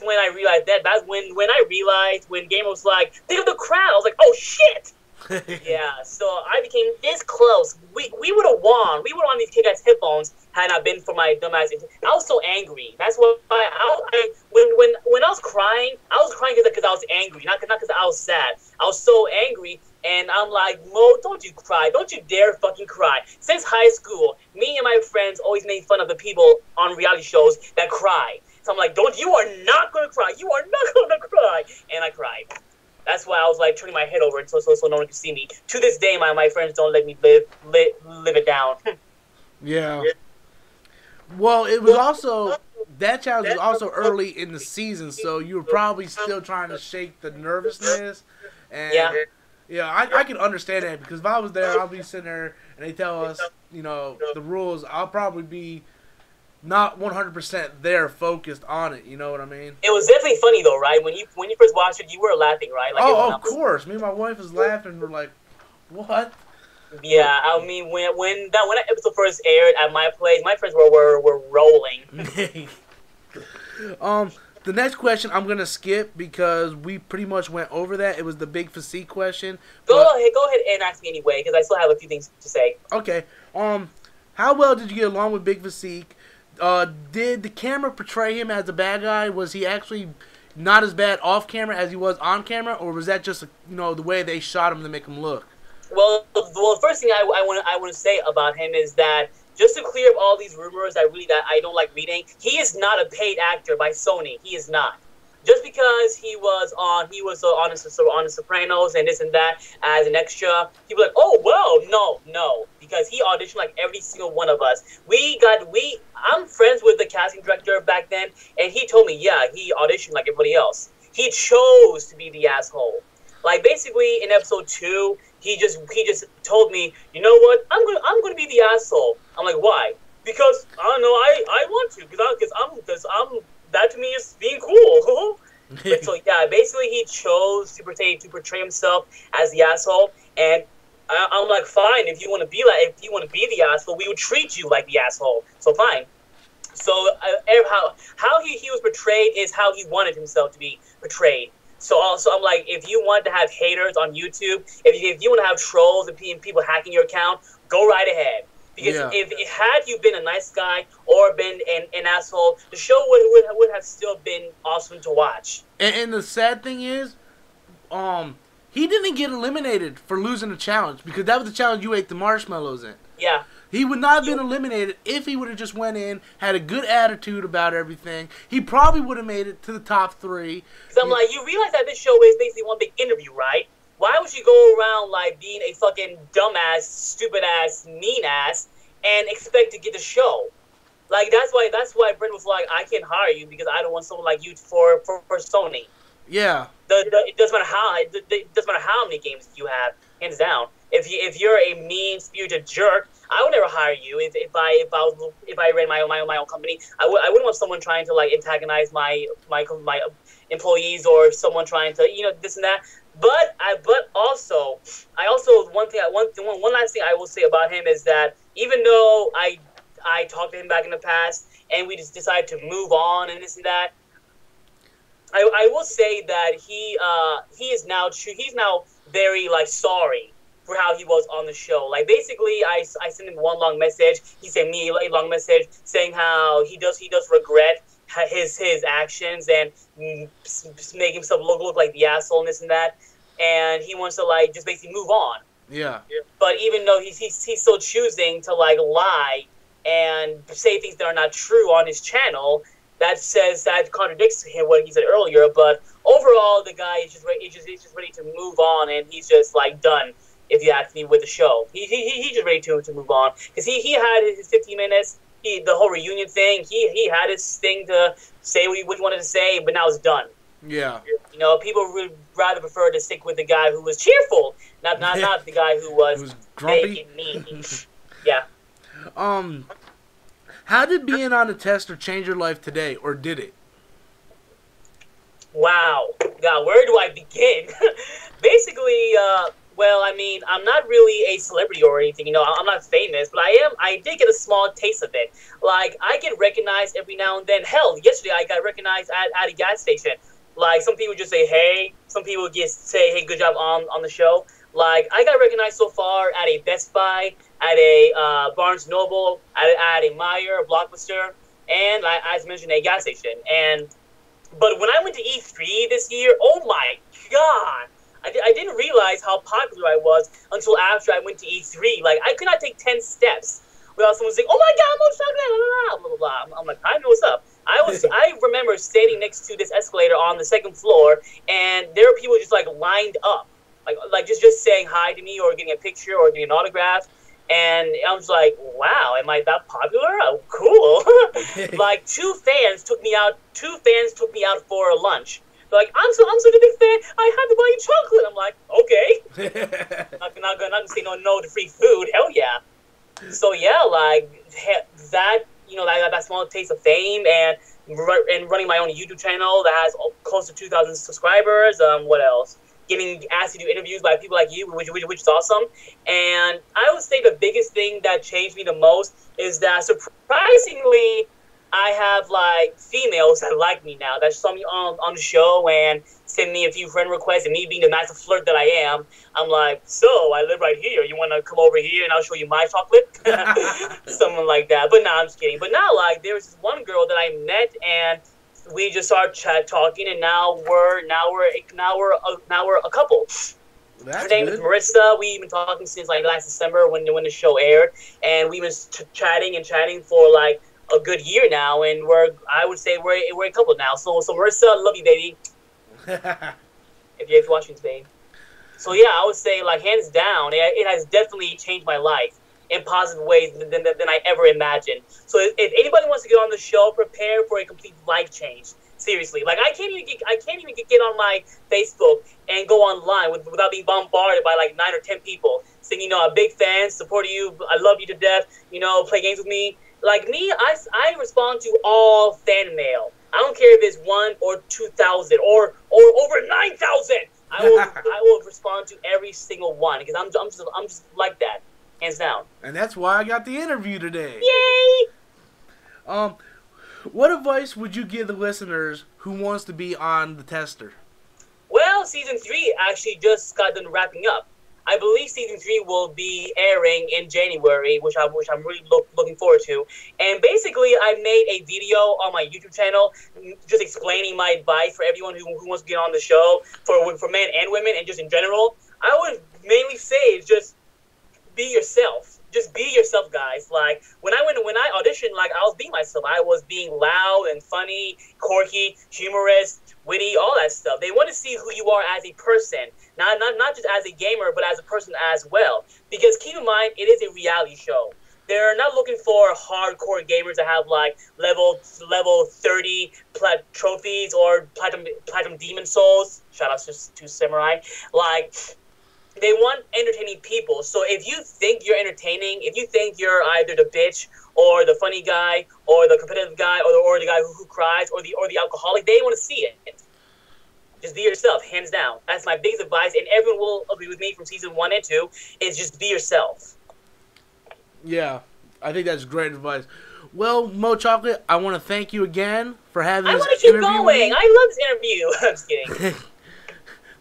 when I realized that. That's when I realized when Gamer was like, think of the crowd. I was like, oh shit. Yeah, so I became this close. We would have won. We would have won these kick-ass headphones had not been for my dumbass. I was so angry. That's why when I was crying because I was angry, not because I was sad. I was so angry, and I'm like, Mo, don't you cry. Don't you dare fucking cry. Since high school, me and my friends always made fun of the people on reality shows that cry. So I'm like, you are not going to cry. You are not going to cry. And I cried. That's why I was like turning my head over so no one could see me. To this day, my friends don't let me live it down. Yeah. Well, it was also that challenge was also early in the season, so you were probably still trying to shake the nervousness. And yeah, I can understand that because if I was there, I'll be sitting there and they tell us, the rules. I'll probably be not 100% there focused on it. You know what I mean? It was definitely funny though, right? When you first watched it, you were laughing, right? Like, of course. Me and my wife was laughing. We're like, what? Yeah, I mean, when that episode first aired at my place, my friends were rolling. The next question I'm gonna skip because we pretty much went over that. It was the big physique question. Go ahead and ask me anyway, because I still have a few things to say. Okay. How well did you get along with Big Physique? Did the camera portray him as a bad guy? Was he actually not as bad off camera as he was on camera, or was that just the way they shot him to make him look? Well, the first thing I want to say about him is that just to clear up all these rumors that I don't like reading, he is not a paid actor by Sony. He is not. Just because he was on The Sopranos and this and that as an extra, people are like, oh well, no, because he auditioned like every single one of us. I'm friends with the casting director back then, and he told me, yeah, he auditioned like everybody else. He chose to be the asshole. Like basically in episode 2, he just told me, you know what, I'm gonna be the asshole. I'm like, why? Because I don't know, I want to, because I'm that to me is being cool. So yeah, basically he chose to portray himself as the asshole, and I'm like, fine, if you want to be the asshole, we would treat you like the asshole. So fine. So how he was portrayed is how he wanted himself to be portrayed. So also, I'm like, if you want to have haters on YouTube, if you want to have trolls and people hacking your account, go right ahead. Because if had you been a nice guy or been an asshole, the show would have still been awesome to watch. And the sad thing is, he didn't get eliminated for losing the challenge because that was the challenge you ate the marshmallows in. Yeah. He would not have been eliminated if he would have just went in, had a good attitude about everything. He probably would have made it to the top 3. Because I'm like, you realize that this show is basically one big interview, right? Why would you go around like being a fucking dumbass, stupid ass, mean ass, and expect to get the show? Like that's why Brent was like, I can't hire you because I don't want someone like you for Sony. Yeah. It doesn't matter how many games you have, hands down. If you're a mean-spirited jerk, I would never hire you. If I ran my own company, I wouldn't want someone trying to like antagonize my employees or someone trying to this and that. But also one last thing I will say about him is that even though I talked to him back in the past and we just decided to move on and this and that, I will say that he's now very like sorry for how he was on the show. Like basically, I sent him one long message. He sent me a long message saying how he does regret his actions and make himself look like the asshole and this and that, and he wants to like just basically move on. Yeah. But even though he's still choosing to like lie and say things that are not true on his channel, that contradicts him what he said earlier. But overall, the guy is just ready to move on, and he's just like done. If you ask me, with the show, he's just ready to move on because he had his 15 minutes. The whole reunion thing. He had his thing to say what he wanted to say, but now it's done. Yeah. People would rather prefer to stick with the guy who was cheerful, not the guy who was grumpy and mean. Yeah. How did being on the tester change your life today, or did it? Wow. God, where do I begin? Basically, Well, I mean, I'm not really a celebrity or anything. You know, I'm not famous, but I am. I did get a small taste of it. Like, I get recognized every now and then. Hell, yesterday I got recognized at a gas station. Like, some people just say, hey. Some people just say, hey, good job on the show. Like, I got recognized so far at a Best Buy, at a Barnes Noble, at a Meijer, a Blockbuster, and, as mentioned, a gas station. But when I went to E3 this year, oh my god, I didn't realize how popular I was until after I went to E3. Like, I could not take 10 steps without someone saying, oh my god, I'm on chocolate, blah, blah, blah. I'm like, I know what's up. I remember standing next to this escalator on the second floor, and there were people just, like, lined up. Like just saying hi to me or getting a picture or getting an autograph. And I was like, wow, am I that popular? Oh, cool. Like, two fans took me out for a lunch. They're like, I'm such a big fan, I have to buy you chocolate. I'm like, okay. not gonna say no to free food. Hell yeah. So yeah, like that, you know, that small taste of fame and running my own YouTube channel that has close to 2,000 subscribers. What else? Getting asked to do interviews by people like you, which is awesome. And I would say the biggest thing that changed me the most is that surprisingly, I have like females that like me now, that saw me on the show and send me a few friend requests. And me being the nice flirt that I am, I'm like, so I live right here. You want to come over here and I'll show you my chocolate? Something like that. But I'm just kidding. But now, like, there was this one girl that I met and we just started talking, and now we're a couple. That's Her name is Marissa. We've been talking since like last December when the show aired, and we've been chatting for like a good year now, and I would say we're a couple now. So Marissa, love you, baby. if you're watching this, babe. So yeah, I would say like hands down, it has definitely changed my life in positive ways than I ever imagined. So if anybody wants to get on the show, prepare for a complete life change. Seriously, like I can't even get on my Facebook and go online without being bombarded by like 9 or 10 people saying, you know, I'm a big fan, support you, I love you to death, you know, play games with me. Like me, I respond to all fan mail. I don't care if it's 1 or 2,000 or over 9,000. I will respond to every single one because I'm just like that. Hands down. And that's why I got the interview today. Yay! What advice would you give the listeners who wants to be on the tester? Well, season 3 actually just got done wrapping up. I believe season 3 will be airing in January, which I'm really looking forward to. And basically, I made a video on my YouTube channel just explaining my advice for everyone who wants to get on the show, for men and women, and just in general. I would mainly say is just be yourself. Just be yourself, guys. Like when I auditioned, like I was being myself. I was being loud and funny, quirky, humorous, witty, all that stuff. They want to see who you are as a person, not just as a gamer, but as a person as well. Because keep in mind, it is a reality show. They're not looking for hardcore gamers that have like level 30 trophies or platinum demon souls. Shout out to Samurai. Like, they want entertaining people. So if you think you're entertaining, if you think you're either the bitch or the funny guy or the competitive guy or the guy who cries or the alcoholic, they want to see it. Just be yourself, hands down. That's my biggest advice, and everyone will agree with me from season 1 and 2, is just be yourself. Yeah, I think that's great advice. Well, Mo Chocolate, I want to thank you again for having this interview. I want to keep going. I love this interview. I'm just kidding.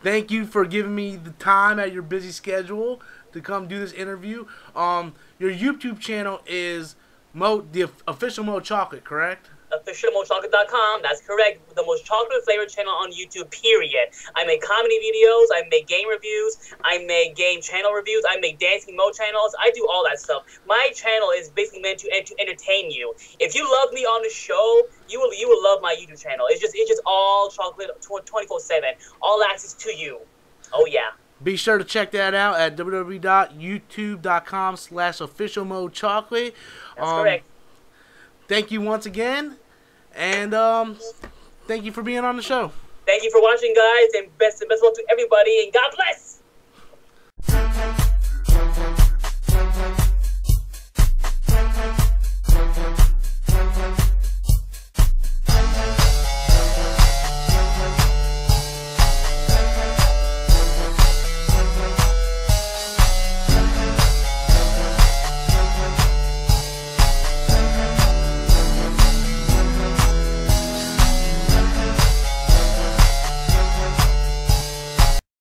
Thank you for giving me the time at your busy schedule to come do this interview. Your YouTube channel is the official Mo Chocolate, correct? OfficialMoChocolate.com. That's correct. The most chocolate flavored channel on YouTube, period. I make comedy videos. I make game reviews. I make game channel reviews. I make dancing Mo channels. I do all that stuff. My channel is basically meant to entertain you. If you love me on the show, you will love my YouTube channel. It's just all chocolate 24/7. All access to you. Oh yeah. Be sure to check that out at www.youtube.com/officialmochocolate. That's correct. Thank you once again, and thank you for being on the show. Thank you for watching, guys, and best of luck to everybody, and God bless!